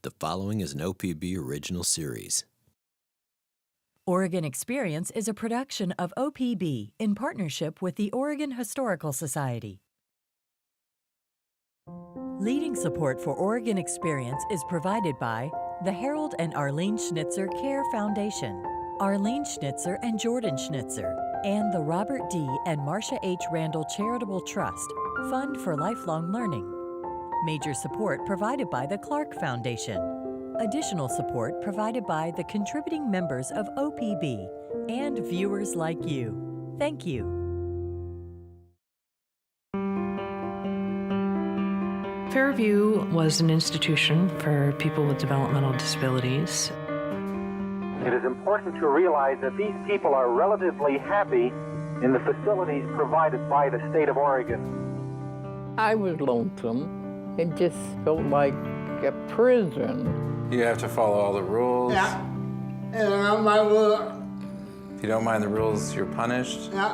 The following is an OPB original series. Oregon Experience is a production of OPB in partnership with the Oregon Historical Society. Leading support for Oregon Experience is provided by the Harold and Arlene Schnitzer Care Foundation, Arlene Schnitzer and Jordan Schnitzer, and the Robert D. and Marcia H. Randall Charitable Trust, Fund for Lifelong Learning. Major support provided by the Clark Foundation. Additional support provided by the contributing members of OPB and viewers like you. Thank you. Fairview was an institution for people with developmental disabilities. It is important to realize that these people are relatively happy in the facilities provided by the state of Oregon. I was lonesome. It just felt like a prison. You have to follow all the rules. Yeah. And on my work. If you don't mind the rules, you're punished. Yeah.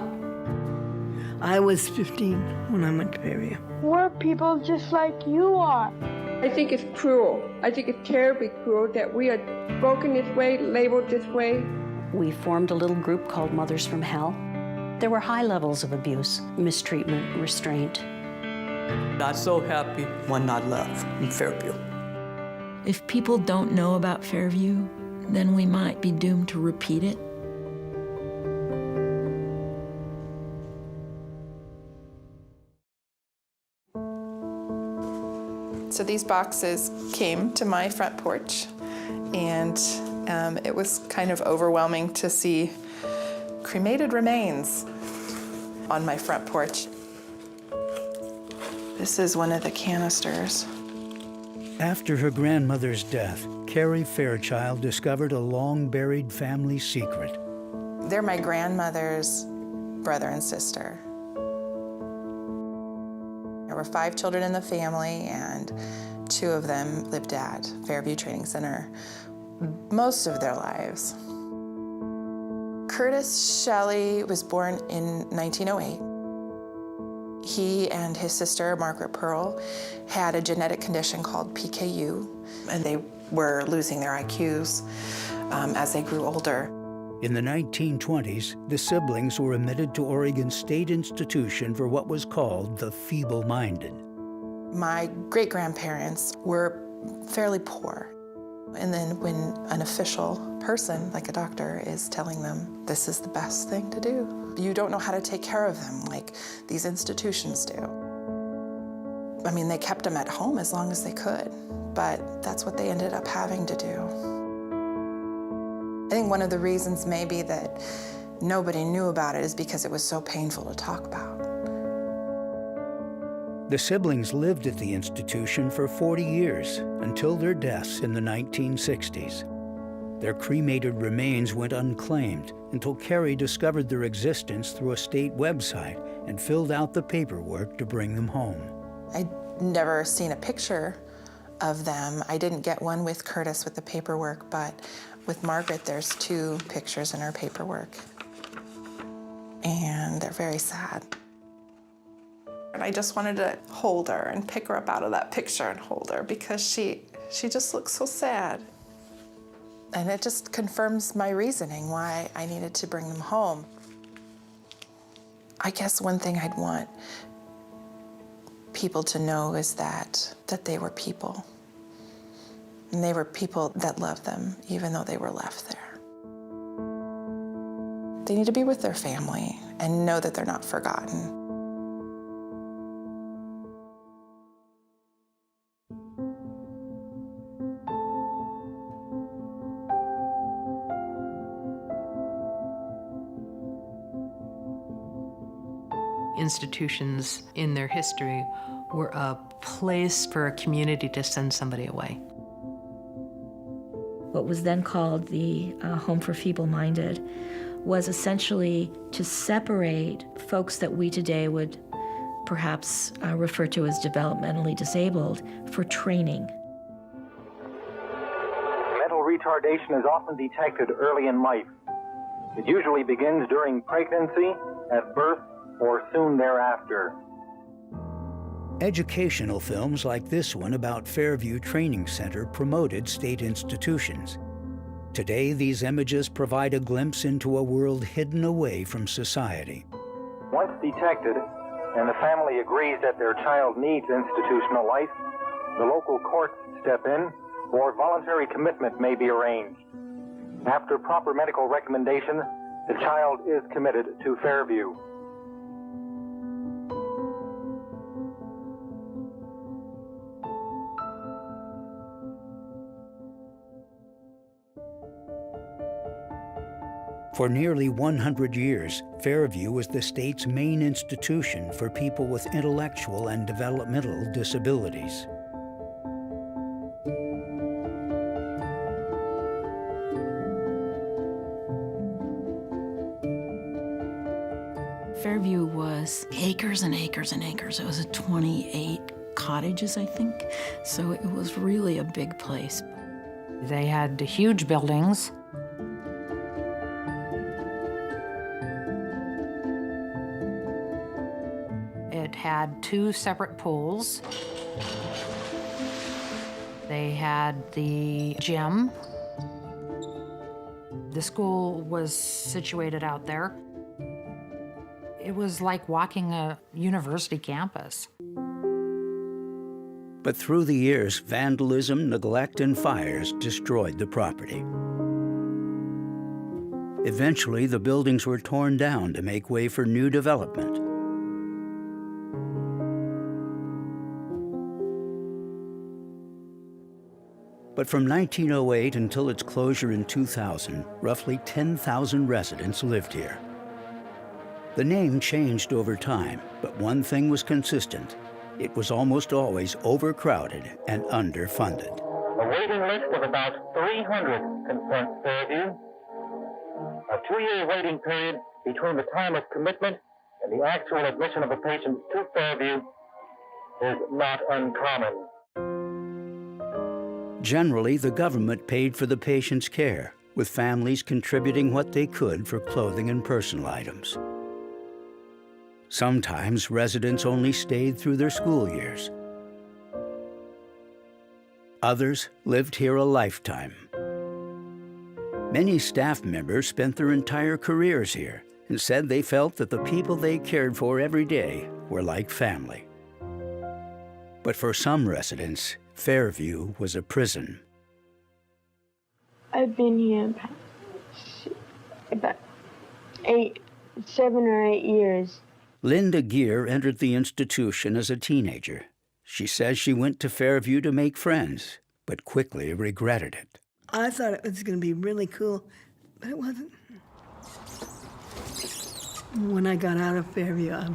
I was 15 when I went to Fairview. We're people just like you are. I think it's cruel. I think it's terribly cruel that we are broken this way, labeled this way. We formed a little group called Mothers from Hell. There were high levels of abuse, mistreatment, restraint. Not so happy when not love in Fairview. If people don't know about Fairview, then we might be doomed to repeat it. So these boxes came to my front porch, and it was kind of overwhelming to see cremated remains on my front porch. This is one of the canisters. After her grandmother's death, Carrie Fairchild discovered a long-buried family secret. They're my grandmother's brother and sister. There were 5 children in the family, and 2 of them lived at Fairview Training Center most of their lives. Curtis Shelley was born in 1908. He and his sister, Margaret Pearl, had a genetic condition called PKU, and they were losing their IQs as they grew older. In the 1920s, the siblings were admitted to Oregon State Institution for what was called the feeble-minded. My great-grandparents were fairly poor. And then when an official person, like a doctor, is telling them this is the best thing to do, you don't know how to take care of them like these institutions do. I mean, they kept them at home as long as they could, but that's what they ended up having to do. I think one of the reasons maybe that nobody knew about it is because it was so painful to talk about. The siblings lived at the institution for 40 years, until their deaths in the 1960s. Their cremated remains went unclaimed until Carrie discovered their existence through a state website and filled out the paperwork to bring them home. I'd never seen a picture of them. I didn't get one with Curtis with the paperwork, but with Margaret, there's 2 pictures in her paperwork. And they're very sad. And I just wanted to hold her and pick her up out of that picture and hold her because she just looks so sad. And it just confirms my reasoning why I needed to bring them home. I guess one thing I'd want people to know is that they were people. And they were people that loved them, even though they were left there. They need to be with their family and know that they're not forgotten. Institutions in their history were a place for a community to send somebody away. What was then called the Home for Feeble-Minded was essentially to separate folks that we today would perhaps refer to as developmentally disabled for training. Mental retardation is often detected early in life. It usually begins during pregnancy, at birth, or soon thereafter. Educational films like this one about Fairview Training Center promoted state institutions. Today, these images provide a glimpse into a world hidden away from society. Once detected, and the family agrees that their child needs institutional life, the local courts step in, or voluntary commitment may be arranged. After proper medical recommendation, the child is committed to Fairview. For nearly 100 years, Fairview was the state's main institution for people with intellectual and developmental disabilities. Fairview was acres and acres and acres. It was 28 cottages, I think. So it was really a big place. They had huge buildings. It had 2 separate pools. They had the gym. The school was situated out there. It was like walking a university campus. But through the years, vandalism, neglect, and fires destroyed the property. Eventually, the buildings were torn down to make way for new development. But from 1908 until its closure in 2000, roughly 10,000 residents lived here. The name changed over time, but one thing was consistent. It was almost always overcrowded and underfunded. A waiting list of about 300 confronts Fairview. A 2-year waiting period between the time of commitment and the actual admission of a patient to Fairview is not uncommon. Generally, the government paid for the patient's care, with families contributing what they could for clothing and personal items. Sometimes residents only stayed through their school years. Others lived here a lifetime. Many staff members spent their entire careers here and said they felt that the people they cared for every day were like family. But for some residents, Fairview was a prison. I've been here about 7 or 8 years. Linda Gear entered the institution as a teenager. She says she went to Fairview to make friends, but quickly regretted it. I thought it was going to be really cool, but it wasn't. When I got out of Fairview, I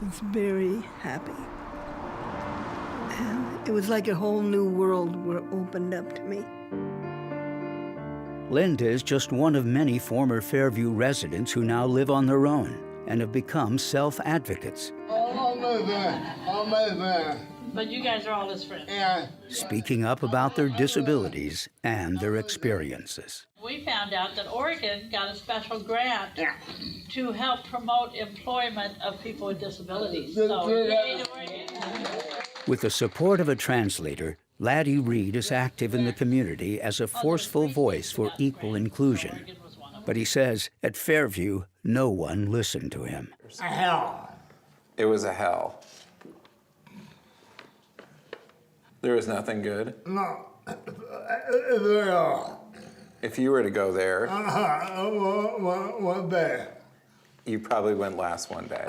was very happy. And it was like a whole new world opened up to me. Linda is just one of many former Fairview residents who now live on their own and have become self-advocates. I'll move there. But you guys are all his friends. Yeah. Speaking up about their disabilities and their experiences. We found out that Oregon got a special grant to help promote employment of people with disabilities. So, yay to Oregon. With the support of a translator, Laddie Reed is active in the community as a forceful voice for equal inclusion. But he says at Fairview, no one listened to him. A hell. It was a hell. There was nothing good. No. If you were to go there, One day. you probably went last one day.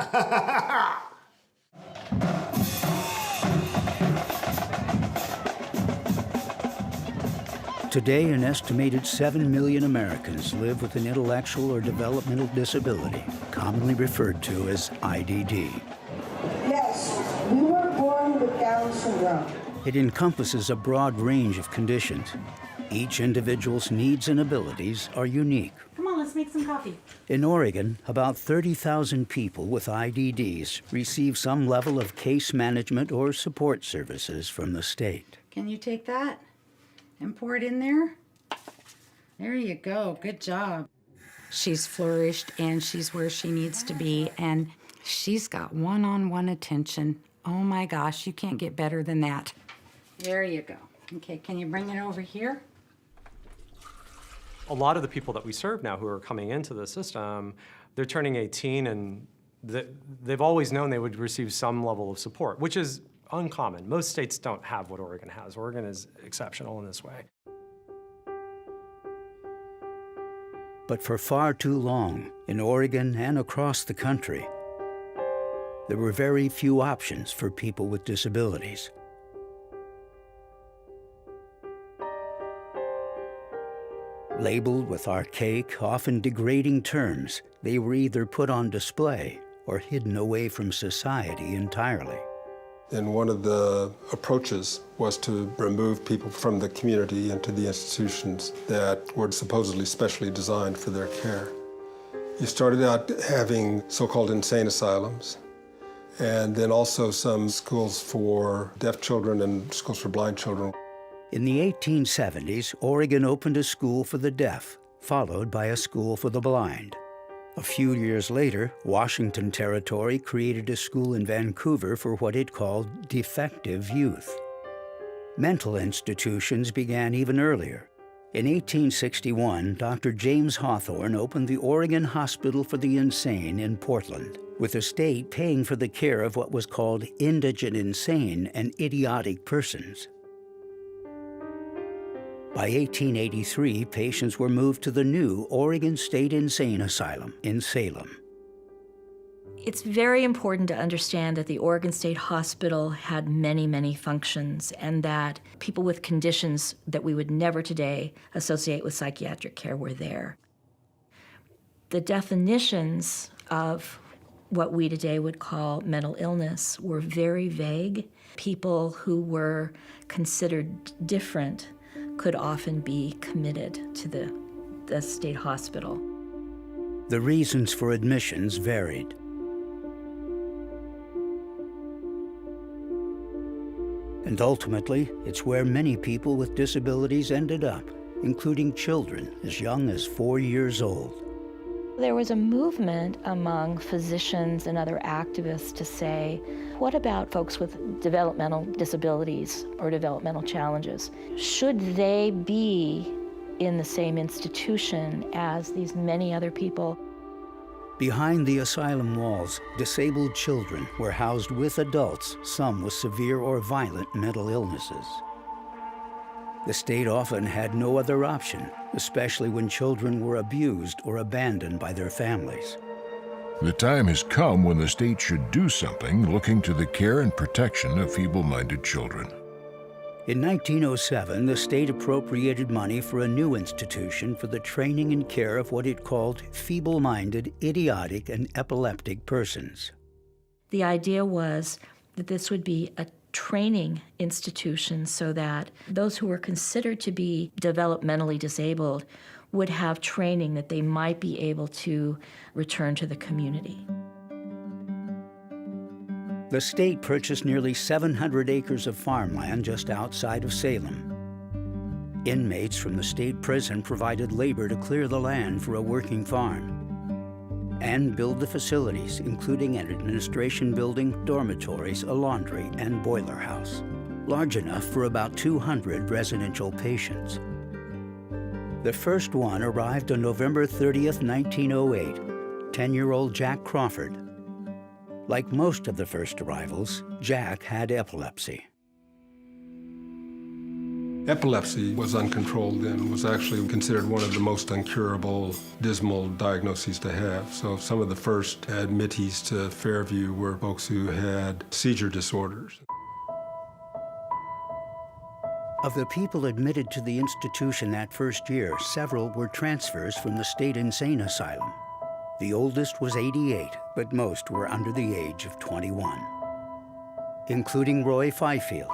Today, an estimated 7 million Americans live with an intellectual or developmental disability, commonly referred to as IDD. Yes, we were born with Down syndrome. It encompasses a broad range of conditions. Each individual's needs and abilities are unique. Come on, let's make some coffee. In Oregon, about 30,000 people with IDDs receive some level of case management or support services from the state. Can you take that and pour it in there? There you go. Good job. She's flourished and she's where she needs to be, and she's got one-on-one attention Oh my gosh, you can't get better than that. There you go. Okay, can you bring it over here? A lot of the people that we serve now who are coming into the system, they're turning 18 and they've always known they would receive some level of support, which is uncommon. Most states don't have what Oregon has. Oregon is exceptional in this way. But for far too long, in Oregon and across the country, there were very few options for people with disabilities. Labeled with archaic, often degrading terms, they were either put on display or hidden away from society entirely. And one of the approaches was to remove people from the community into the institutions that were supposedly specially designed for their care. You started out having so-called insane asylums, and then also some schools for deaf children and schools for blind children. In the 1870s, Oregon opened a school for the deaf, followed by a school for the blind. A few years later, Washington Territory created a school in Vancouver for what it called defective youth. Mental institutions began even earlier. In 1861, Dr. James Hawthorne opened the Oregon Hospital for the Insane in Portland, with the state paying for the care of what was called indigent insane and idiotic persons. By 1883, patients were moved to the new Oregon State Insane Asylum in Salem. It's very important to understand that the Oregon State Hospital had many, many functions, and that people with conditions that we would never today associate with psychiatric care were there. The definitions of what we today would call mental illness were very vague. People who were considered different could often be committed to the state hospital. The reasons for admissions varied. And ultimately, it's where many people with disabilities ended up, including children as young as 4 years old. There was a movement among physicians and other activists to say, what about folks with developmental disabilities or developmental challenges? Should they be in the same institution as these many other people? Behind the asylum walls, disabled children were housed with adults, some with severe or violent mental illnesses. The state often had no other option, especially when children were abused or abandoned by their families. The time has come when the state should do something looking to the care and protection of feeble-minded children. In 1907, the state appropriated money for a new institution for the training and care of what it called feeble-minded, idiotic, and epileptic persons. The idea was that this would be a training institution so that those who were considered to be developmentally disabled would have training that they might be able to return to the community. The state purchased nearly 700 acres of farmland just outside of Salem. Inmates from the state prison provided labor to clear the land for a working farm and build the facilities, including an administration building, dormitories, a laundry, and boiler house, large enough for about 200 residential patients. The first one arrived on November 30th, 1908, 10-year-old Jack Crawford. Like most of the first arrivals, Jack had epilepsy. Epilepsy was uncontrolled and was actually considered one of the most incurable, dismal diagnoses to have. So some of the first admittees to Fairview were folks who had seizure disorders. Of the people admitted to the institution that first year, several were transfers from the state insane asylum. The oldest was 88, but most were under the age of 21, including Roy Fifield.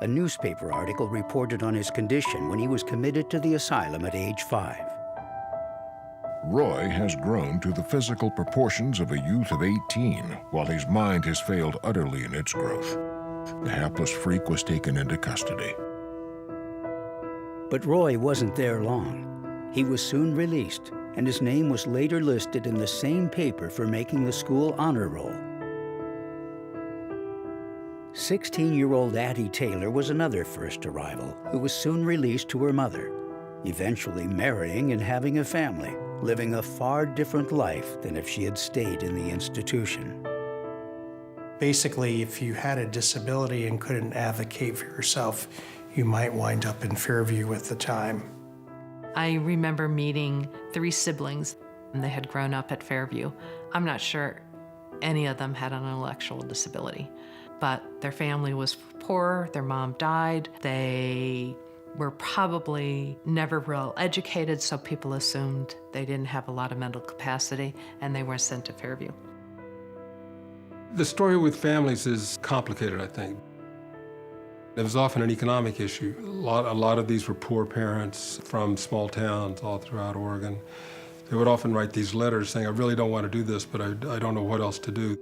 A newspaper article reported on his condition when he was committed to the asylum at age 5. Roy has grown to the physical proportions of a youth of 18, while his mind has failed utterly in its growth. The hapless freak was taken into custody. But Roy wasn't there long. He was soon released, and his name was later listed in the same paper for making the school honor roll. 16-year-old Addie Taylor was another first arrival who was soon released to her mother, eventually marrying and having a family, living a far different life than if she had stayed in the institution. Basically, if you had a disability and couldn't advocate for yourself, you might wind up in Fairview at the time. I remember meeting 3 siblings, and they had grown up at Fairview. I'm not sure any of them had an intellectual disability, but their family was poor, their mom died, they were probably never real educated, so people assumed they didn't have a lot of mental capacity, and they were sent to Fairview. The story with families is complicated, I think. It was often an economic issue. A lot of these were poor parents from small towns all throughout Oregon. They would often write these letters saying, I really don't want to do this, but I don't know what else to do.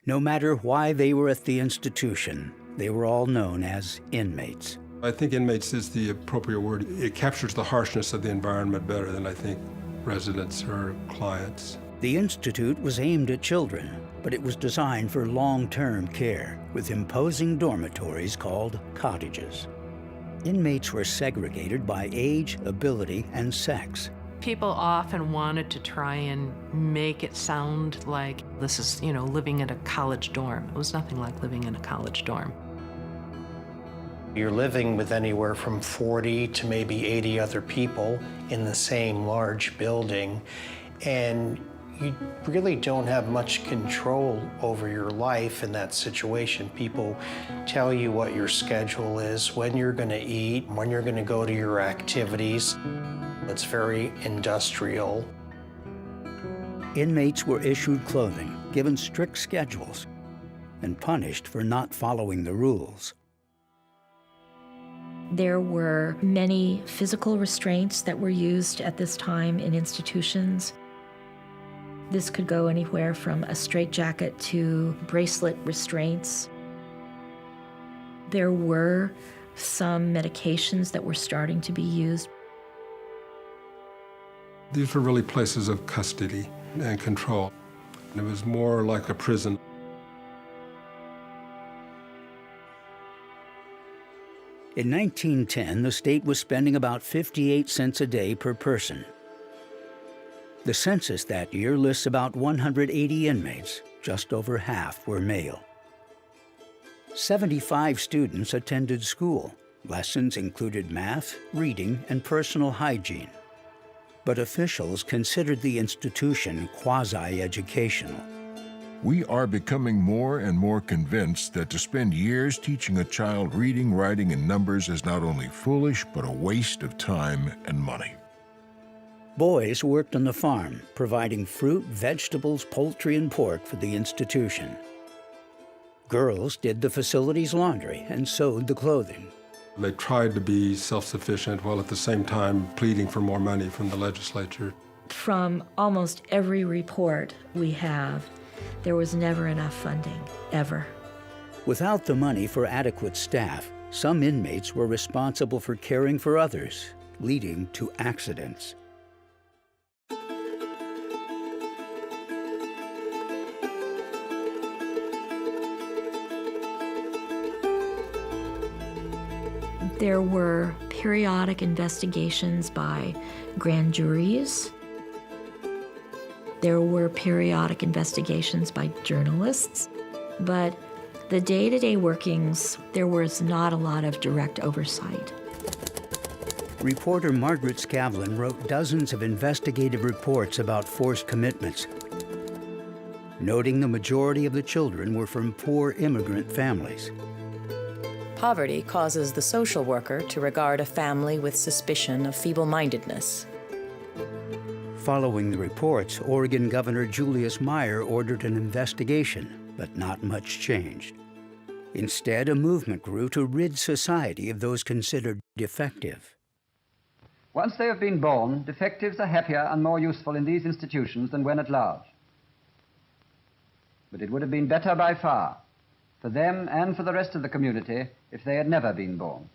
No matter why they were at the institution, they were all known as inmates. I think inmates is the appropriate word. It captures the harshness of the environment better than I think residents or clients. The institute was aimed at children, but it was designed for long-term care with imposing dormitories called cottages. Inmates were segregated by age, ability, and sex. People often wanted to try and make it sound like this is, living in a college dorm. It was nothing like living in a college dorm. You're living with anywhere from 40 to maybe 80 other people in the same large building, and you really don't have much control over your life in that situation. People tell you what your schedule is, when you're going to eat, when you're going to go to your activities. It's very industrial. Inmates were issued clothing, given strict schedules, and punished for not following the rules. There were many physical restraints that were used at this time in institutions. This could go anywhere from a straitjacket to bracelet restraints. There were some medications that were starting to be used. These were really places of custody and control. It was more like a prison. In 1910, the state was spending about 58 cents a day per person. The census that year lists about 180 inmates. Just over half were male. 75 students attended school. Lessons included math, reading, and personal hygiene. But officials considered the institution quasi-educational. We are becoming more and more convinced that to spend years teaching a child reading, writing, and numbers is not only foolish, but a waste of time and money. Boys worked on the farm, providing fruit, vegetables, poultry, and pork for the institution. Girls did the facility's laundry and sewed the clothing. They tried to be self-sufficient while at the same time pleading for more money from the legislature. From almost every report we have, there was never enough funding, ever. Without the money for adequate staff, some inmates were responsible for caring for others, leading to accidents. There were periodic investigations by grand juries. There were periodic investigations by journalists. But the day-to-day workings, there was not a lot of direct oversight. Reporter Margaret Scavlin wrote dozens of investigative reports about forced commitments, noting the majority of the children were from poor immigrant families. Poverty causes the social worker to regard a family with suspicion of feeble-mindedness. Following the reports, Oregon Governor Julius Meyer ordered an investigation, but not much changed. Instead, a movement grew to rid society of those considered defective. Once they have been born, defectives are happier and more useful in these institutions than when at large. But it would have been better by far, for them and for the rest of the community, if they had never been born.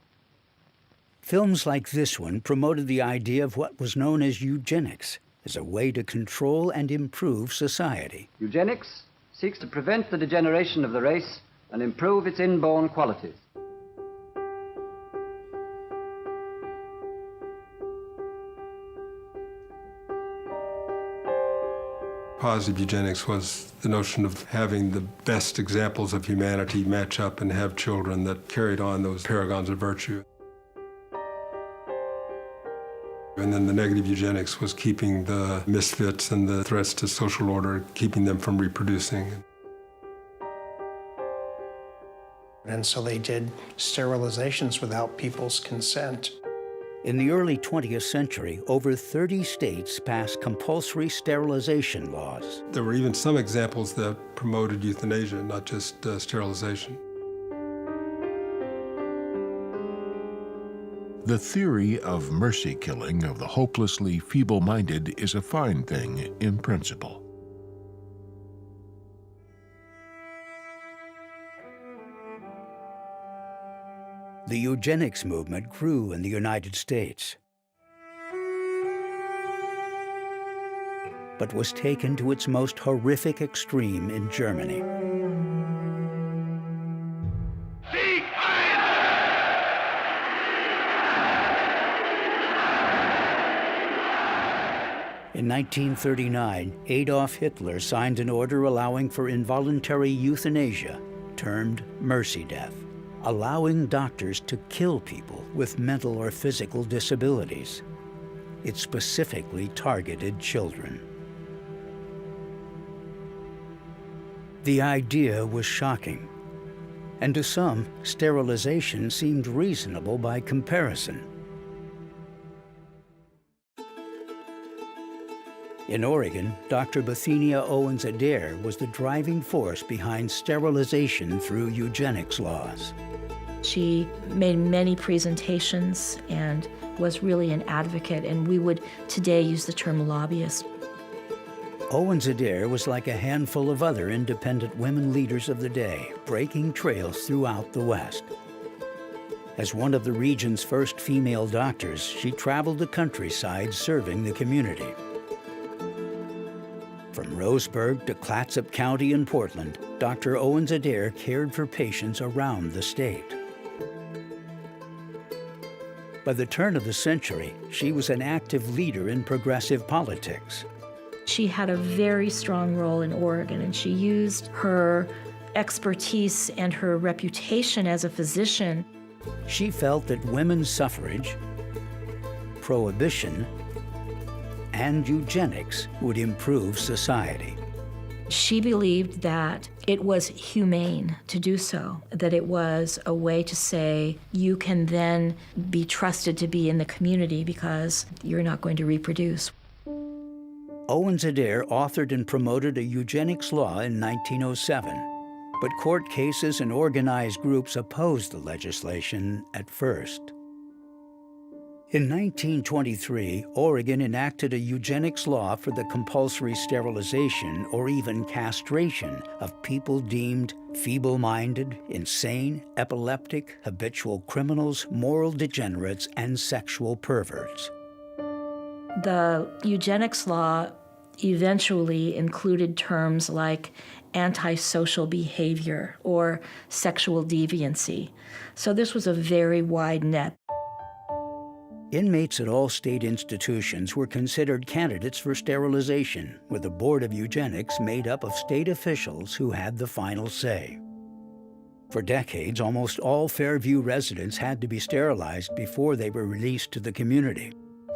Films like this one promoted the idea of what was known as eugenics, as a way to control and improve society. Eugenics seeks to prevent the degeneration of the race and improve its inborn qualities. Positive eugenics was the notion of having the best examples of humanity match up and have children that carried on those paragons of virtue. And then the negative eugenics was keeping the misfits and the threats to social order, keeping them from reproducing. And so they did sterilizations without people's consent. In the early 20th century, over 30 states passed compulsory sterilization laws. There were even some examples that promoted euthanasia, not just sterilization. The theory of mercy killing of the hopelessly feeble-minded is a fine thing in principle. The eugenics movement grew in the United States, but was taken to its most horrific extreme in Germany. In 1939, Adolf Hitler signed an order allowing for involuntary euthanasia, termed mercy death, allowing doctors to kill people with mental or physical disabilities. It specifically targeted children. The idea was shocking, and to some, sterilization seemed reasonable by comparison. In Oregon, Dr. Bethenia Owens-Adair was the driving force behind sterilization through eugenics laws. She made many presentations and was really an advocate, and we would today use the term lobbyist. Owens-Adair was like a handful of other independent women leaders of the day, breaking trails throughout the West. As one of the region's first female doctors, she traveled the countryside serving the community. From Roseburg to Clatsop County in Portland, Dr. Owens-Adair cared for patients around the state. By the turn of the century, she was an active leader in progressive politics. She had a very strong role in Oregon, and she used her expertise and her reputation as a physician. She felt that women's suffrage, prohibition, and eugenics would improve society. She believed that it was humane to do so, that it was a way to say you can then be trusted to be in the community because you're not going to reproduce. Owens-Adair authored and promoted a eugenics law in 1907, but court cases and organized groups opposed the legislation at first. In 1923, Oregon enacted a eugenics law for the compulsory sterilization or even castration of people deemed feeble-minded, insane, epileptic, habitual criminals, moral degenerates, and sexual perverts. The eugenics law eventually included terms like antisocial behavior or sexual deviancy. So this was a very wide net. Inmates at all state institutions were considered candidates for sterilization, with a board of eugenics made up of state officials who had the final say. For decades, almost all Fairview residents had to be sterilized before they were released to the community.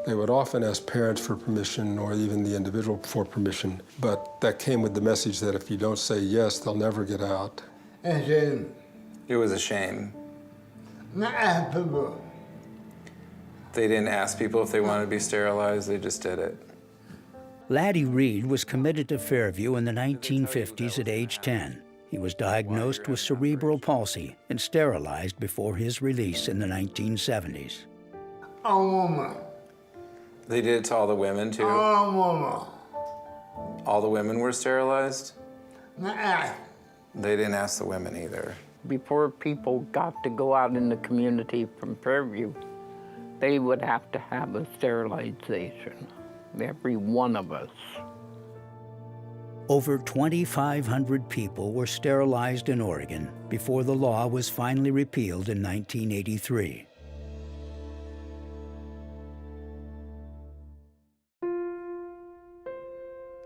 They would often ask parents for permission or even the individual for permission, but that came with the message that if you don't say yes, they'll never get out. It was a shame. They didn't ask people if they wanted to be sterilized, they just did it. Laddie Reed was committed to Fairview in the 1950s at age 10. He was diagnosed with cerebral palsy and sterilized before his release in the 1970s. They did it to all the women, too? All the women were sterilized? They didn't ask the women either. Before people got to go out in the community from Fairview, they would have to have a sterilization. every one of us. Over 2,500 people were sterilized in Oregon before the law was finally repealed in 1983.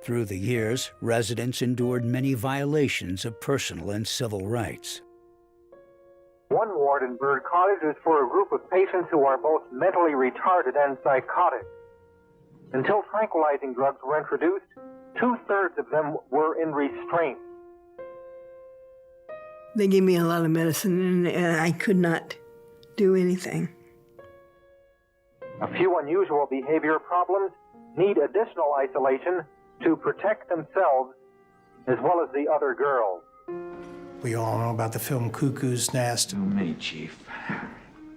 Through the years, residents endured many violations of personal and civil rights. One ward in Bird Cottage is for a group of patients who are both mentally retarded and psychotic. Until tranquilizing drugs were introduced, 2/3 of them were in restraint. They gave me a lot of medicine, and I could not do anything. A few unusual behavior problems need additional isolation to protect themselves as well as the other girls. We all know about the film Cuckoo's Nest. Oh, me, Chief.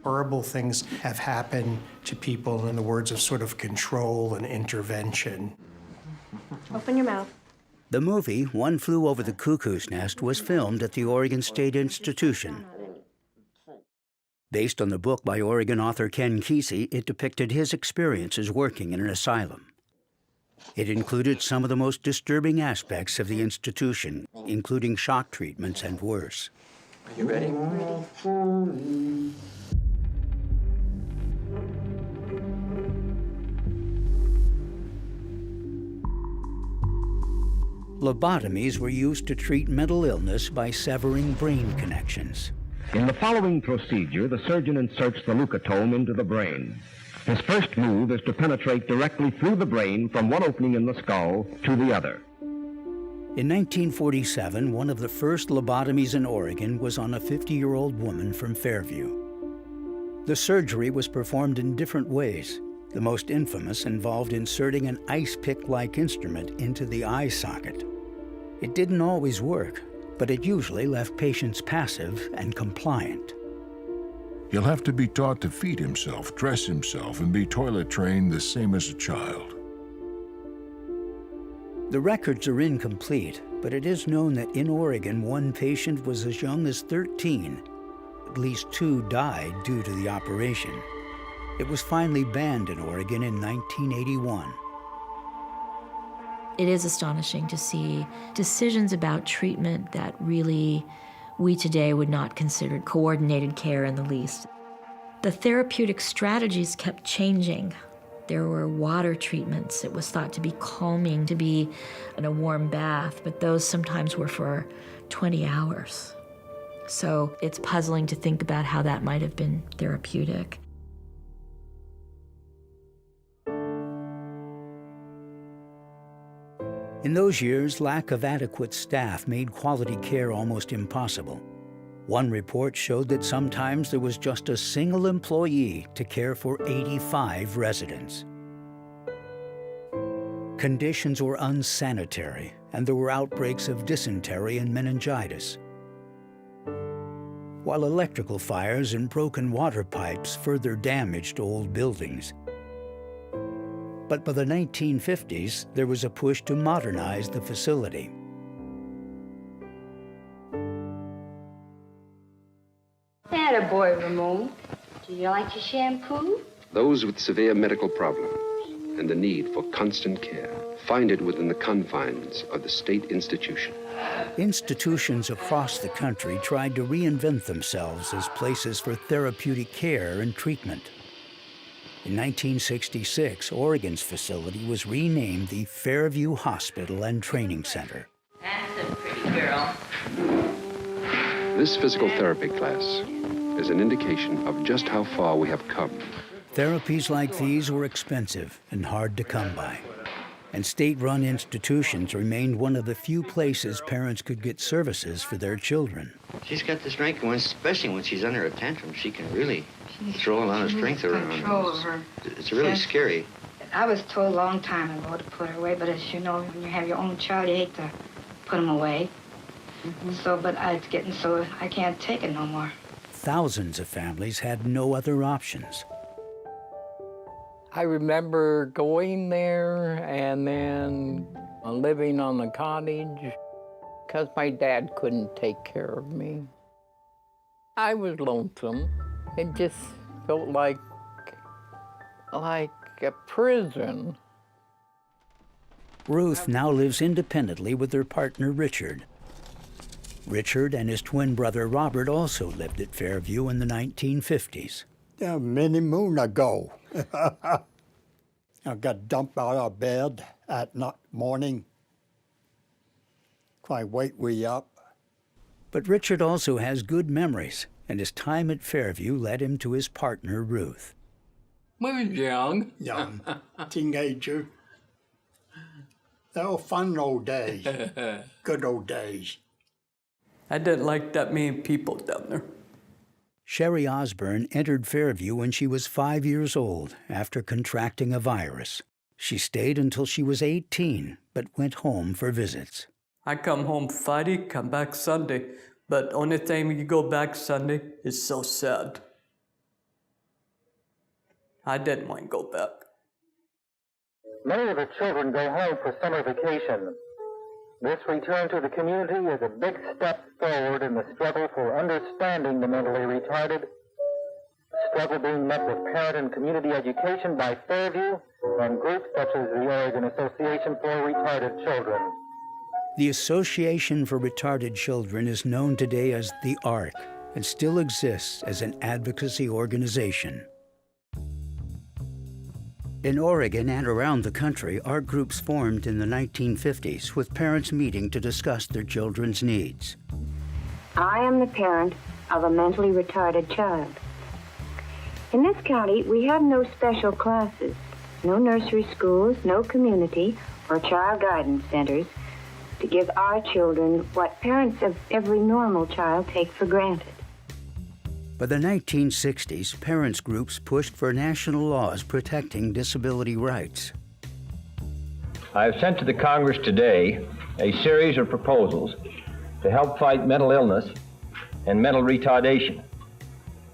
Horrible things have happened to people in the words of sort of control and intervention. Open your mouth. The movie, One Flew Over the Cuckoo's Nest, was filmed at the Oregon State Institution. Based on the book by Oregon author Ken Kesey, it depicted his experiences working in an asylum. It included some of the most disturbing aspects of the institution, including shock treatments and worse. Are you ready? Lobotomies were used to treat mental illness by severing brain connections. In the following procedure, the surgeon inserts the leucotome into the brain. His first move is to penetrate directly through the brain from one opening in the skull to the other. In 1947, one of the first lobotomies in Oregon was on a 50-year-old woman from Fairview. The surgery was performed in different ways. The most infamous involved inserting an ice pick-like instrument into the eye socket. It didn't always work, but it usually left patients passive and compliant. He'll have to be taught to feed himself, dress himself, and be toilet trained the same as a child. The records are incomplete, but it is known that in Oregon, one patient was as young as 13. At least 2 died due to the operation. It was finally banned in Oregon in 1981. It is astonishing to see decisions about treatment that really we today would not consider coordinated care in the least. The therapeutic strategies kept changing. There were water treatments. It was thought to be calming to be in a warm bath, but those sometimes were for 20 hours. So it's puzzling to think about how that might have been therapeutic. In those years, lack of adequate staff made quality care almost impossible. One report showed that sometimes there was just a single employee to care for 85 residents. Conditions were unsanitary, and there were outbreaks of dysentery and meningitis, while electrical fires and broken water pipes further damaged old buildings. But by the 1950s, there was a push to modernize the facility. Attaboy, Ramon. Do you like your shampoo? Those with severe medical problems and the need for constant care find it within the confines of the state institution. Institutions across the country tried to reinvent themselves as places for therapeutic care and treatment. In 1966, Oregon's facility was renamed the Fairview Hospital and Training Center. That's a pretty girl. This physical therapy class is an indication of just how far we have come. Therapies like these were expensive and hard to come by, and state-run institutions remained one of the few places parents could get services for their children. She's got the strength, and especially when she's under a tantrum, she can really throw a lot of strength around. Control of her. It's really scary. I was told a long time ago to put her away, but as you know, when you have your own child, you hate to put them away. So, but it's getting so I can't take it no more. Thousands of families had no other options. I remember going there and then living on the cottage because my dad couldn't take care of me. I was lonesome. It just felt like a prison. Ruth now lives independently with her partner, Richard. Richard and his twin brother, Robert, also lived at Fairview in the 1950s. Yeah, many moon ago. I got dumped out of bed at morning. Quite wake we up. But Richard also has good memories, and his time at Fairview led him to his partner, Ruth. We was young. Young, teenager. They were fun old days, good old days. I didn't like that many people down there. Sherry Osborne entered Fairview when she was 5 years old after contracting a virus. She stayed until she was 18, but went home for visits. I come home Friday, come back Sunday, but only thing when you go back Sunday is so sad. I didn't want to go back. Many of the children go home for summer vacation. This return to the community is a big step forward in the struggle for understanding the mentally retarded, struggle being met with parent and community education by Fairview and groups such as the Oregon Association for Retarded Children. The Association for Retarded Children is known today as the ARC and still exists as an advocacy organization. In Oregon and around the country, art groups formed in the 1950s with parents meeting to discuss their children's needs. I am the parent of a mentally retarded child. In this county, we have no special classes, no nursery schools, no community or child guidance centers to give our children what parents of every normal child take for granted. By the 1960s, parents groups pushed for national laws protecting disability rights. I have sent to the Congress today a series of proposals to help fight mental illness and mental retardation.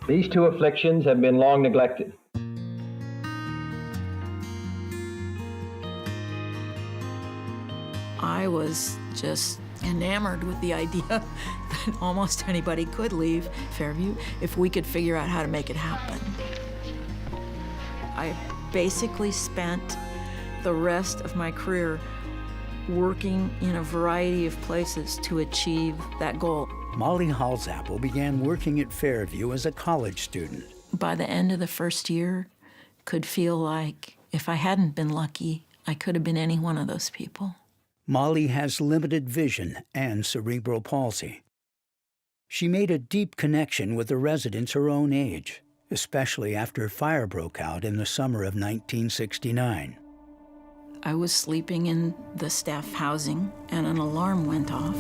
These two afflictions have been long neglected. I was just enamored with the idea that almost anybody could leave Fairview if we could figure out how to make it happen. I basically spent the rest of my career working in a variety of places to achieve that goal. Molly Halsapple began working at Fairview as a college student. By the end of the first year, could feel like if I hadn't been lucky, I could have been any one of those people. Molly has limited vision and cerebral palsy. She made a deep connection with the residents her own age, especially after fire broke out in the summer of 1969. I was sleeping in the staff housing and an alarm went off.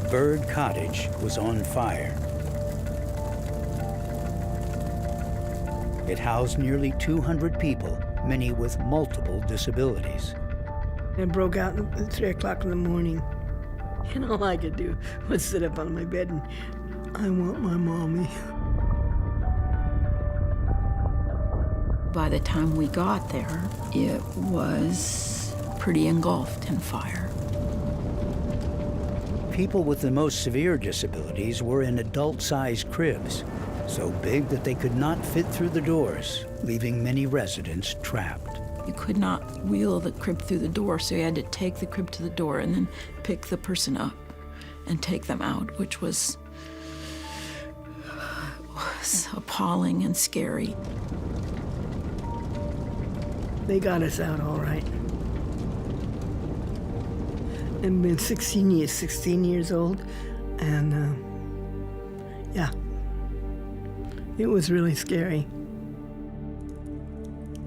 Bird Cottage was on fire. It housed nearly 200 people, many with multiple disabilities. It broke out at 3 o'clock in the morning, and all I could do was sit up on my bed and, I want my mommy. By the time we got there, it was pretty engulfed in fire. People with the most severe disabilities were in adult-sized cribs, so big that they could not fit through the doors, leaving many residents trapped. You could not wheel the crib through the door, so you had to take the crib to the door and then pick the person up and take them out, which was appalling and scary. They got us out all right. And been 16 years old, and yeah, it was really scary.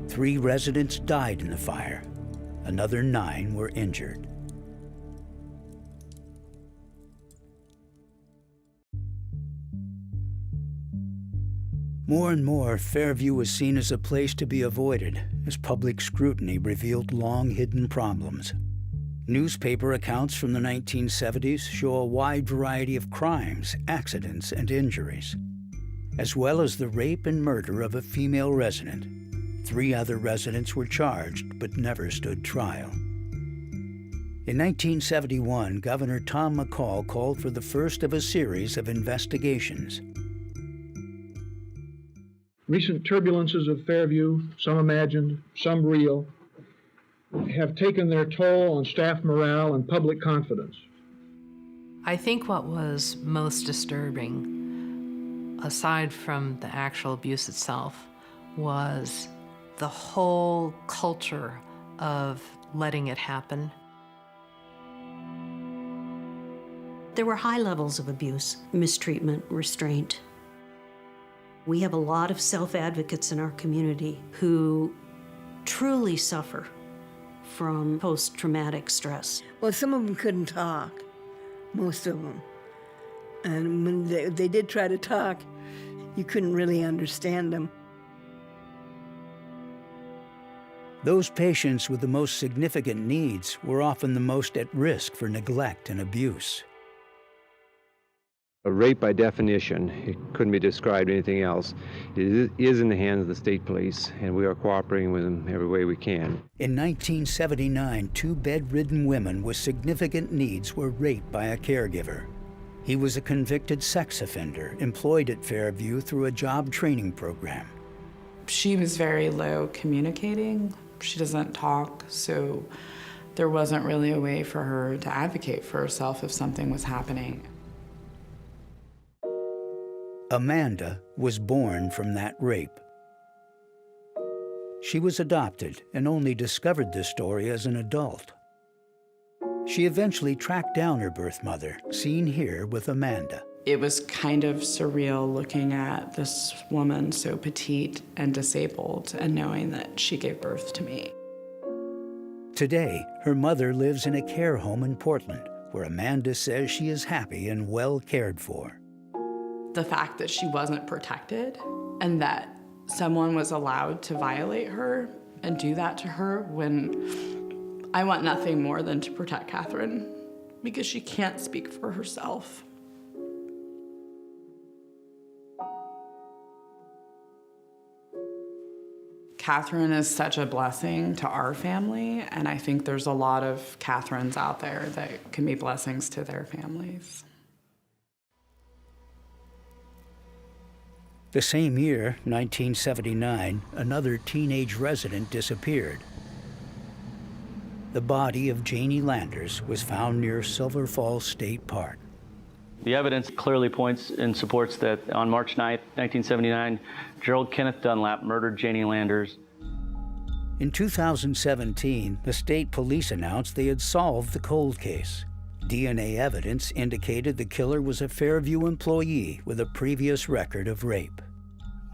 3 residents died in the fire. Another 9 were injured. More and more, Fairview was seen as a place to be avoided as public scrutiny revealed long-hidden problems. Newspaper accounts from the 1970s show a wide variety of crimes, accidents, and injuries, as well as the rape and murder of a female resident. 3 other residents were charged but never stood trial. In 1971, Governor Tom McCall called for the first of a series of investigations. Recent turbulences of Fairview, some imagined, some real, have taken their toll on staff morale and public confidence. I think what was most disturbing, aside from the actual abuse itself, was the whole culture of letting it happen. There were high levels of abuse, mistreatment, restraint. We have a lot of self-advocates in our community who truly suffer from post-traumatic stress. Well, some of them couldn't talk, most of them. And when they did try to talk, you couldn't really understand them. Those patients with the most significant needs were often the most at risk for neglect and abuse. A rape, by definition, it couldn't be described anything else, is in the hands of the state police, and we are cooperating with them every way we can. In 1979, 2 bedridden women with significant needs were raped by a caregiver. He was a convicted sex offender employed at Fairview through a job training program. She was very low communicating. She doesn't talk, so there wasn't really a way for her to advocate for herself if something was happening. Amanda was born from that rape. She was adopted and only discovered this story as an adult. She eventually tracked down her birth mother, seen here with Amanda. It was kind of surreal looking at this woman so petite and disabled and knowing that she gave birth to me. Today, her mother lives in a care home in Portland, where Amanda says she is happy and well cared for. The fact that she wasn't protected and that someone was allowed to violate her and do that to her, when I want nothing more than to protect Catherine because she can't speak for herself. Catherine is such a blessing to our family, and I think there's a lot of Catherines out there that can be blessings to their families. The same year, 1979, another teenage resident disappeared. The body of Janie Landers was found near Silver Falls State Park. The evidence clearly points and supports that on March 9, 1979, Gerald Kenneth Dunlap murdered Janie Landers. In 2017, the state police announced they had solved the cold case. DNA evidence indicated the killer was a Fairview employee with a previous record of rape.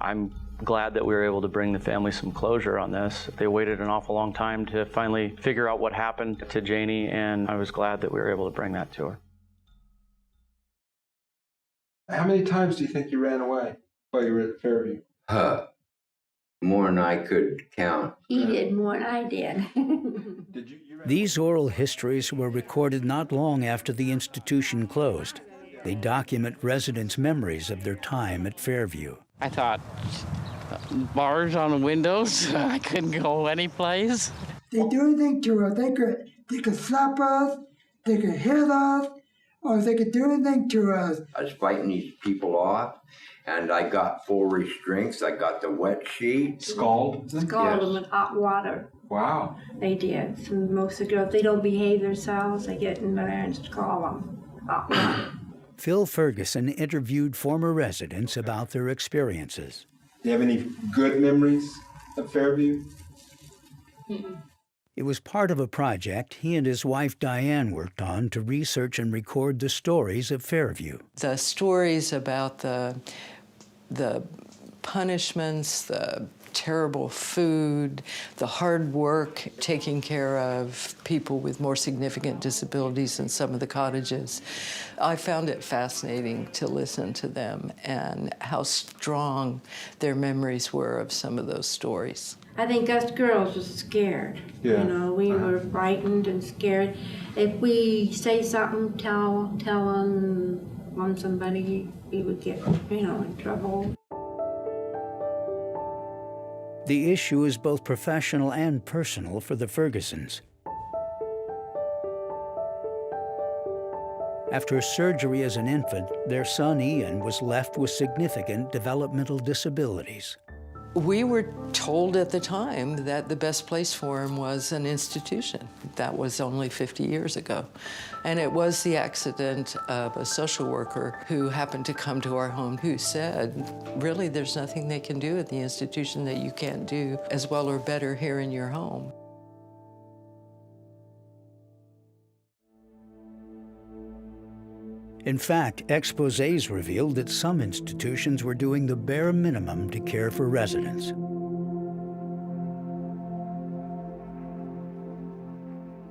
I'm glad that we were able to bring the family some closure on this. They waited an awful long time to finally figure out what happened to Janie, and I was glad that we were able to bring that to her. How many times do you think you ran away while you were at Fairview? More than I could count. He did more than I did. These oral histories were recorded not long after the institution closed. They document residents' memories of their time at Fairview. I thought, bars on the windows, I couldn't go anyplace. They do anything to us. They could slap us, they could hit us, or they could do anything to us. I was fighting these people off, and I got full restraints. I got the wet sheet. Scald? Scald them with hot water. Wow. They did. So most of the girls, if they don't behave themselves, they get in there and scald them. Hot water. Phil Ferguson interviewed former residents about their experiences. Do you have any good memories of Fairview? Mm-mm. It was part of a project he and his wife Diane worked on to research and record the stories of Fairview. The stories about the punishments, the terrible food, the hard work taking care of people with more significant disabilities in some of the cottages. I found it fascinating to listen to them and how strong their memories were of some of those stories. I think us girls were scared. Yeah. You know, we were frightened and scared. If we say something, tell on somebody, we would get, in trouble. The issue is both professional and personal for the Fergusons. After surgery as an infant, their son Ian was left with significant developmental disabilities. We were told at the time that the best place for him was an institution. That was only 50 years ago. And it was the accident of a social worker who happened to come to our home who said, really, there's nothing they can do at the institution that you can't do as well or better here in your home. In fact, exposés revealed that some institutions were doing the bare minimum to care for residents.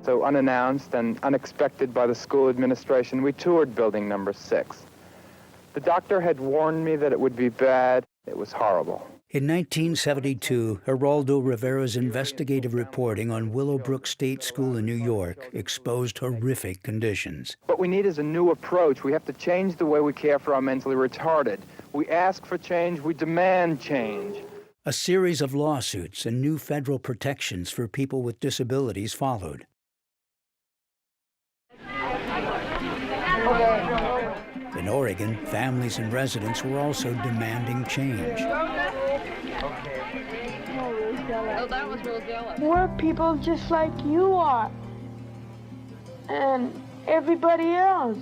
So unannounced and unexpected by the school administration, we toured building number 6. The doctor had warned me that it would be bad. It was horrible. In 1972, Geraldo Rivera's investigative reporting on Willowbrook State School in New York exposed horrific conditions. What we need is a new approach. We have to change the way we care for our mentally retarded. We ask for change, we demand change. A series of lawsuits and new federal protections for people with disabilities followed. In Oregon, families and residents were also demanding change. We're people just like you are, and everybody else.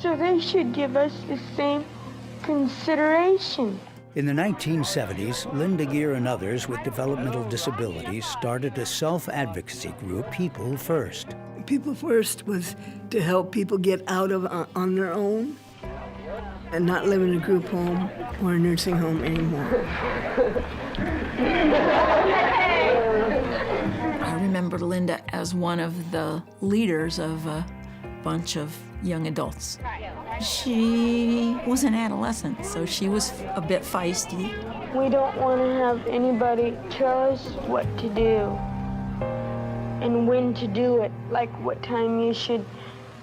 So they should give us the same consideration. In the 1970s, Linda Gear and others with developmental disabilities started a self-advocacy group, People First. People First was to help people get out of on their own and not live in a group home or a nursing home anymore. I remember Linda as one of the leaders of a bunch of young adults. She was an adolescent, so she was a bit feisty. We don't want to have anybody tell us what to do and when to do it, like what time you should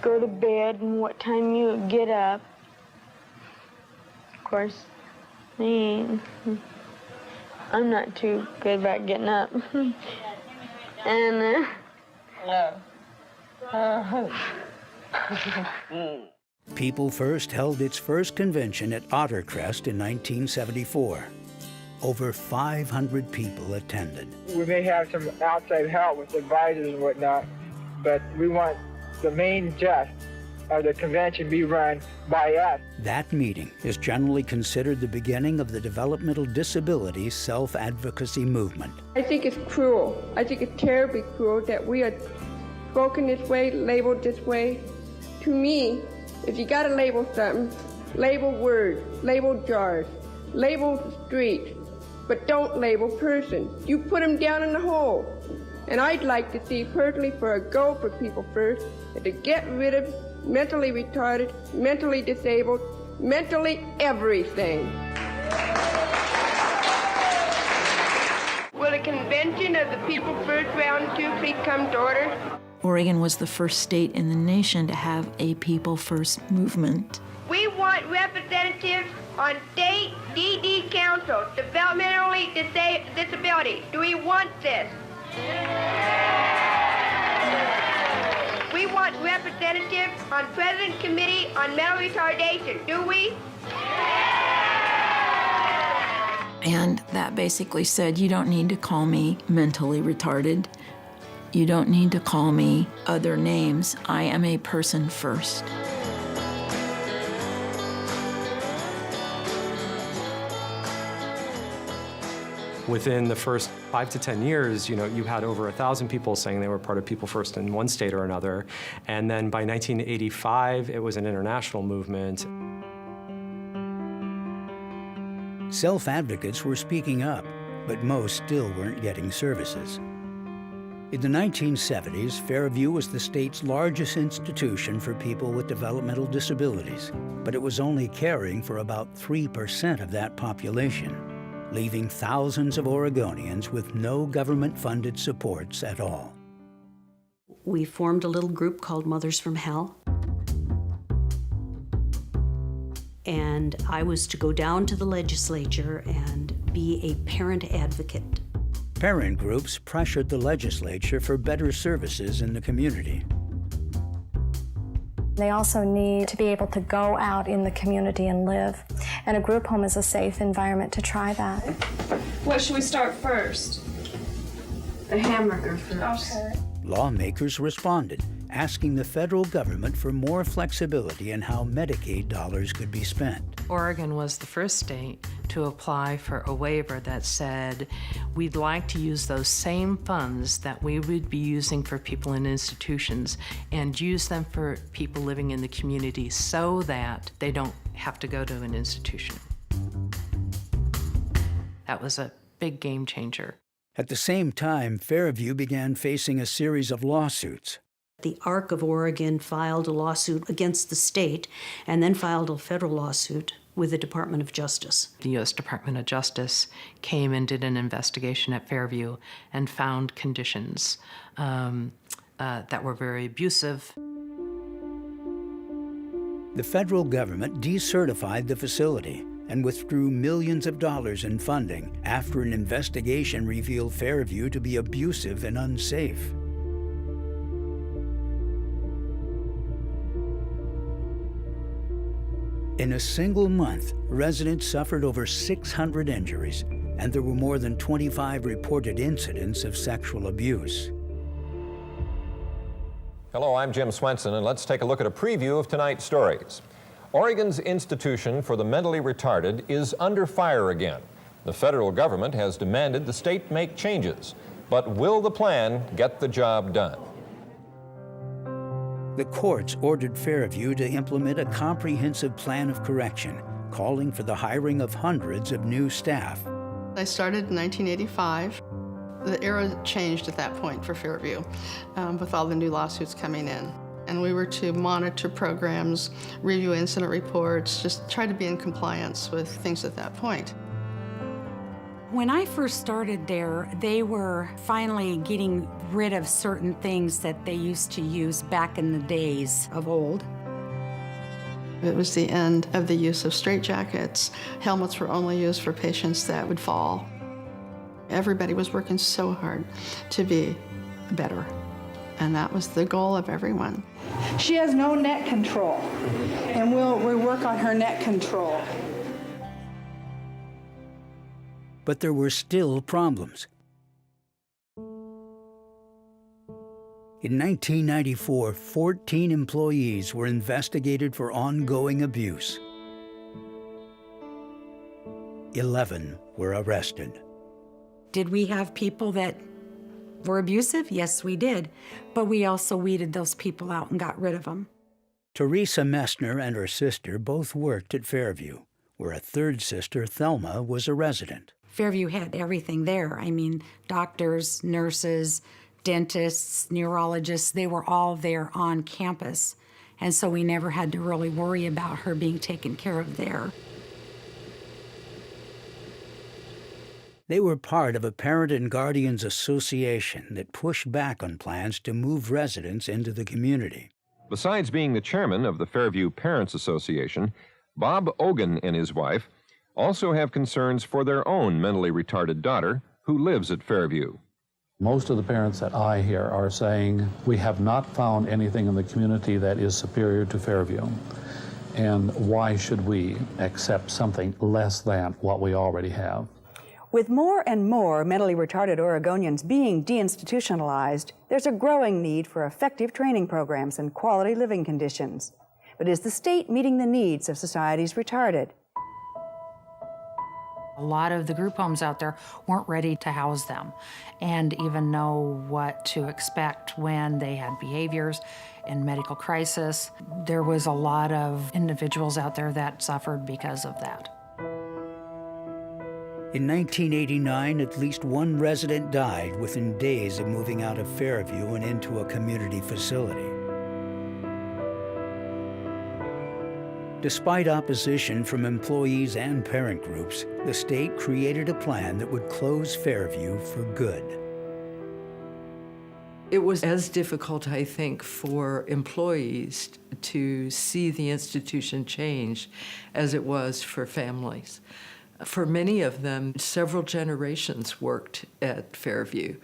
go to bed and what time you get up. Of course, I'm not too good about getting up. And People First held its first convention at Ottercrest in 1974. Over 500 people attended. We may have some outside help with advisors and whatnot, but we want the main gist of the convention be run by us. That meeting is generally considered the beginning of the developmental disability self-advocacy movement. I think it's cruel. I think it's terribly cruel that we are spoken this way, labeled this way. To me, if you gotta label something, label words, label jars, label street, but don't label person. You put them down in the hole. And I'd like to see personally for a goal for People First to get rid of mentally retarded, mentally disabled, mentally everything. Will the convention of the People First Round 2 please come to order? Oregon was the first state in the nation to have a People First movement. We want representatives on state DD council, developmentally disability. Do we want this? We want representatives on President Committee on Mental Retardation. Do we? And that basically said, you don't need to call me mentally retarded. You don't need to call me other names. I am a person first. Within the first 5 to 10 years, you had over 1,000 people saying they were part of People First in one state or another. And then by 1985, it was an international movement. Self-advocates were speaking up, but most still weren't getting services. In the 1970s, Fairview was the state's largest institution for people with developmental disabilities, but it was only caring for about 3% of that population, leaving thousands of Oregonians with no government-funded supports at all. We formed a little group called Mothers from Hell. And I was to go down to the legislature and be a parent advocate. Parent groups pressured the legislature for better services in the community. They also need to be able to go out in the community and live. And a group home is a safe environment to try that. What should we start first? The hamburger first. Okay. Lawmakers responded, asking the federal government for more flexibility in how Medicaid dollars could be spent. Oregon was the first state to apply for a waiver that said, we'd like to use those same funds that we would be using for people in institutions and use them for people living in the community so that they don't have to go to an institution. That was a big game changer. At the same time, Fairview began facing a series of lawsuits. The ARC of Oregon filed a lawsuit against the state and then filed a federal lawsuit with the Department of Justice. The U.S. Department of Justice came and did an investigation at Fairview and found conditions that were very abusive. The federal government decertified the facility and withdrew millions of dollars in funding after an investigation revealed Fairview to be abusive and unsafe. In a single month, residents suffered over 600 injuries, and there were more than 25 reported incidents of sexual abuse. Hello, I'm Jim Swenson, and let's take a look at a preview of tonight's stories. Oregon's Institution for the Mentally Retarded is under fire again. The federal government has demanded the state make changes, but will the plan get the job done? The courts ordered Fairview to implement a comprehensive plan of correction, calling for the hiring of hundreds of new staff. I started in 1985. The era changed at that point for Fairview, with all the new lawsuits coming in. And we were to monitor programs, review incident reports, just try to be in compliance with things at that point. When I first started there, they were finally getting rid of certain things that they used to use back in the days of old. It was the end of the use of straitjackets. Helmets were only used for patients that would fall. Everybody was working so hard to be better, and that was the goal of everyone. She has no neck control, and we'll work on her neck control. But there were still problems. In 1994, 14 employees were investigated for ongoing abuse. 11 were arrested. Did we have people that were abusive? Yes, we did. But we also weeded those people out and got rid of them. Teresa Messner and her sister both worked at Fairview, where a third sister, Thelma, was a resident. Fairview had everything there. I mean, doctors, nurses, dentists, neurologists, they were all there on campus. And so we never had to really worry about her being taken care of there. They were part of a Parent and Guardians Association that pushed back on plans to move residents into the community. Besides being the chairman of the Fairview Parents Association, Bob Ogan and his wife also have concerns for their own mentally retarded daughter who lives at Fairview. Most of the parents that I hear are saying, we have not found anything in the community that is superior to Fairview. And why should we accept something less than what we already have? With more and more mentally retarded Oregonians being deinstitutionalized, there's a growing need for effective training programs and quality living conditions. But is the state meeting the needs of society's retarded? A lot of the group homes out there weren't ready to house them and even know what to expect when they had behaviors in medical crisis. There was a lot of individuals out there that suffered because of that. In 1989, at least one resident died within days of moving out of Fairview and into a community facility. Despite opposition from employees and parent groups, the state created a plan that would close Fairview for good. It was as difficult, I think, for employees to see the institution change as it was for families. For many of them, several generations worked at Fairview.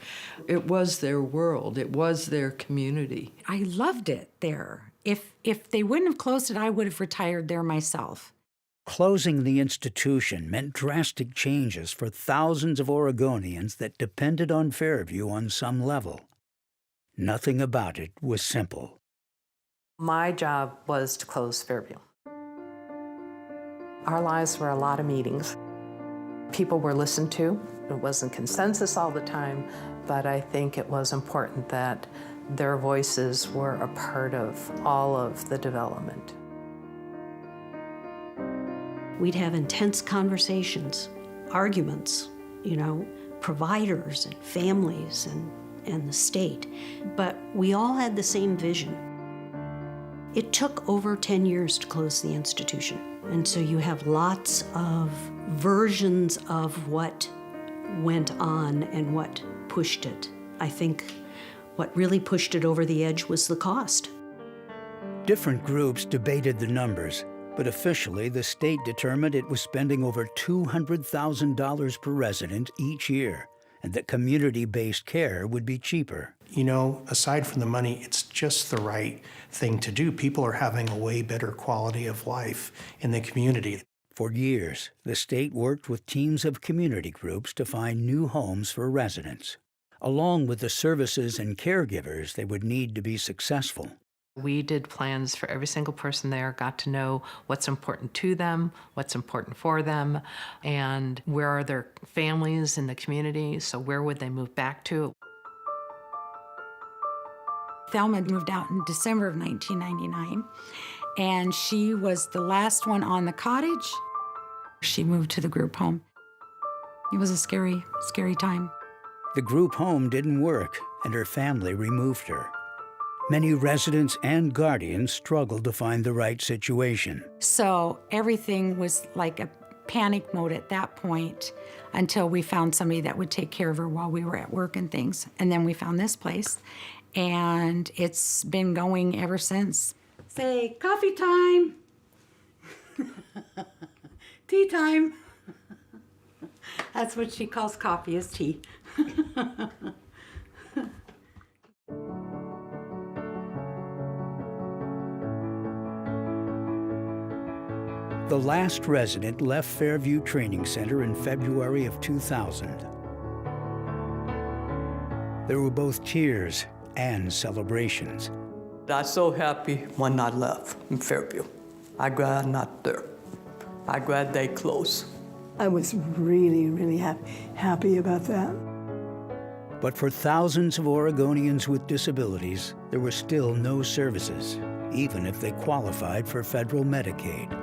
It was their world. It was their community. I loved it there. If they wouldn't have closed it, I would have retired there myself. Closing the institution meant drastic changes for thousands of Oregonians that depended on Fairview on some level. Nothing about it was simple. My job was to close Fairview. Our lives were a lot of meetings. People were listened to. It wasn't consensus all the time, but I think it was important that their voices were a part of all of the development. We'd have intense conversations, arguments, providers and families and the state, but we all had the same vision. It took over 10 years to close the institution, and so you have lots of versions of what went on and what pushed it. I think what really pushed it over the edge was the cost. Different groups debated the numbers, but officially the state determined it was spending over $200,000 per resident each year, and that community-based care would be cheaper. Aside from the money, it's just the right thing to do. People are having a way better quality of life in the community. For years, the state worked with teams of community groups to find new homes for residents, along with the services and caregivers they would need to be successful. We did plans for every single person there, got to know what's important to them, what's important for them, and where are their families in the community, so where would they move back to. Thelma moved out in December of 1999, and she was the last one on the cottage. She moved to the group home. It was a scary, scary time. The group home didn't work, and her family removed her. Many residents and guardians struggled to find the right situation. So everything was like a panic mode at that point until we found somebody that would take care of her while we were at work and things. And then we found this place, and it's been going ever since. Say, coffee time. Tea time. That's what she calls coffee, is tea. The last resident left Fairview Training Center in February of 2000. There were both tears and celebrations. I'm so happy when I left in Fairview. I'm glad I'm not there. I'm glad they closed. I was really, really happy about that. But for thousands of Oregonians with disabilities, there were still no services, even if they qualified for federal Medicaid.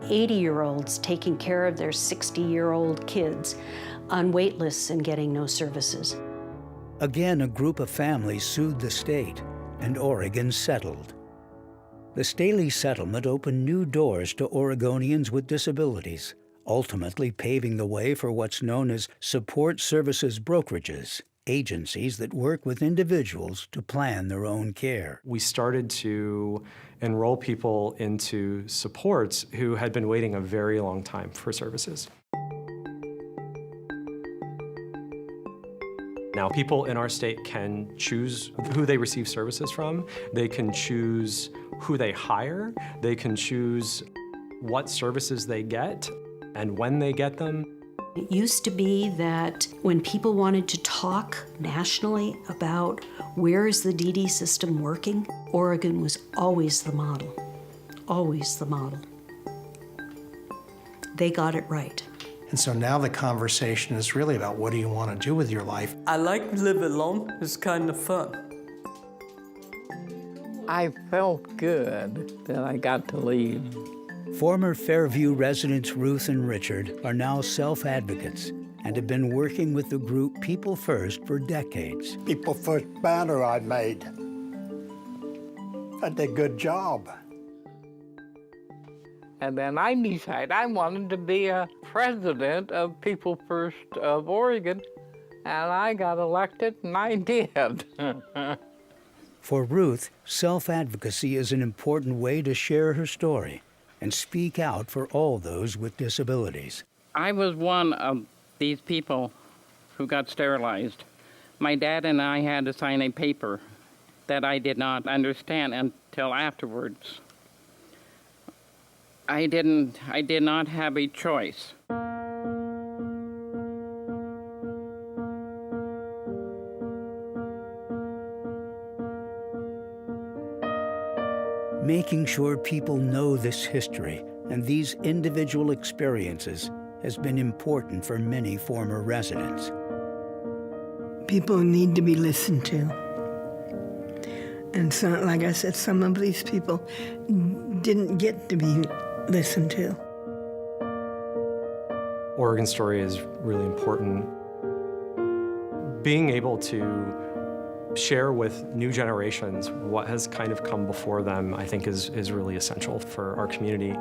80-year-olds taking care of their 60-year-old kids on wait lists and getting no services. Again, a group of families sued the state, and Oregon settled. The Staley settlement opened new doors to Oregonians with disabilities, ultimately paving the way for what's known as support services brokerages, agencies that work with individuals to plan their own care. We started to enroll people into supports who had been waiting a very long time for services. Now, people in our state can choose who they receive services from. They can choose who they hire. They can choose what services they get and when they get them. It used to be that when people wanted to talk nationally about where is the DD system working, Oregon was always the model, always the model. They got it right. And so now the conversation is really about what do you want to do with your life? I like to live alone. It's kind of fun. I felt good that I got to leave. Former Fairview residents Ruth and Richard are now self-advocates and have been working with the group People First for decades. People First banner I made. I did a good job. And then I decided I wanted to be a president of People First of Oregon, and I got elected, and I did. For Ruth, self-advocacy is an important way to share her story and speak out for all those with disabilities. I was one of these people who got sterilized. My dad and I had to sign a paper that I did not understand until afterwards. I did not have a choice. Making sure people know this history and these individual experiences has been important for many former residents. People need to be listened to. And so, like I said, some of these people didn't get to be listened to. Oregon Story is really important. Being able to share with new generations what has kind of come before them, I think is really essential for our community.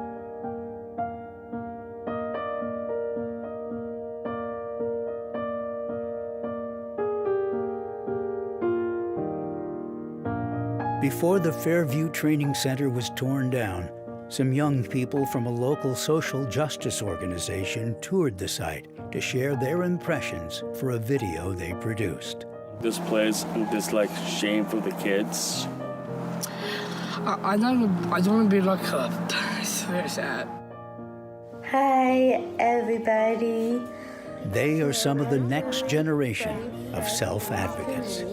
Before the Fairview Training Center was torn down, some young people from a local social justice organization toured the site to share their impressions for a video they produced. This place is like shame for the kids. I don't want to be locked up. It's very sad. Hi, everybody. They are some of the next generation of self-advocates.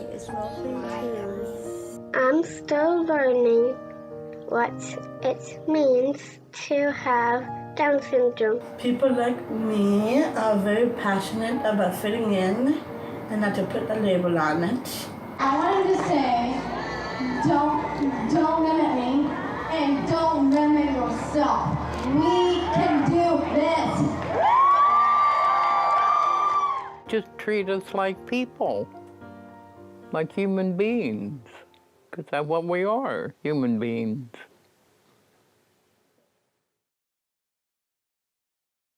I'm still learning what it means to have Down syndrome. People like me are very passionate about fitting in and not to put a label on it. I wanted to say, don't limit me and don't limit yourself. We can do this. Just treat us like people, like human beings, because that's what we are, human beings.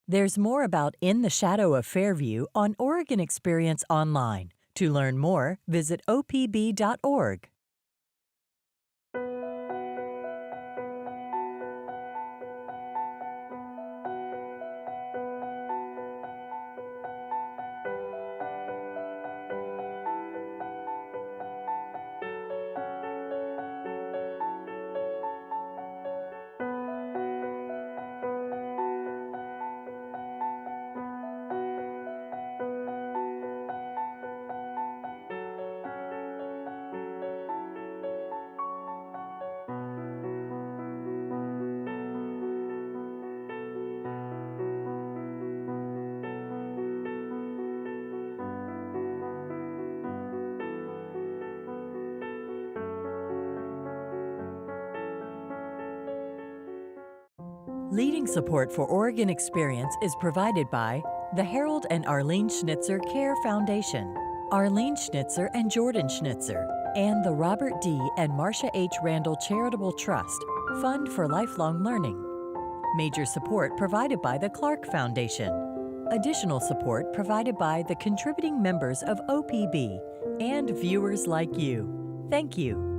There's more about In the Shadow of Fairview on Oregon Experience Online. To learn more, visit opb.org. Leading support for Oregon Experience is provided by the Harold and Arlene Schnitzer Care Foundation, Arlene Schnitzer and Jordan Schnitzer, and the Robert D. and Marcia H. Randall Charitable Trust, Fund for Lifelong Learning. Major support provided by the Clark Foundation. Additional support provided by the contributing members of OPB and viewers like you. Thank you.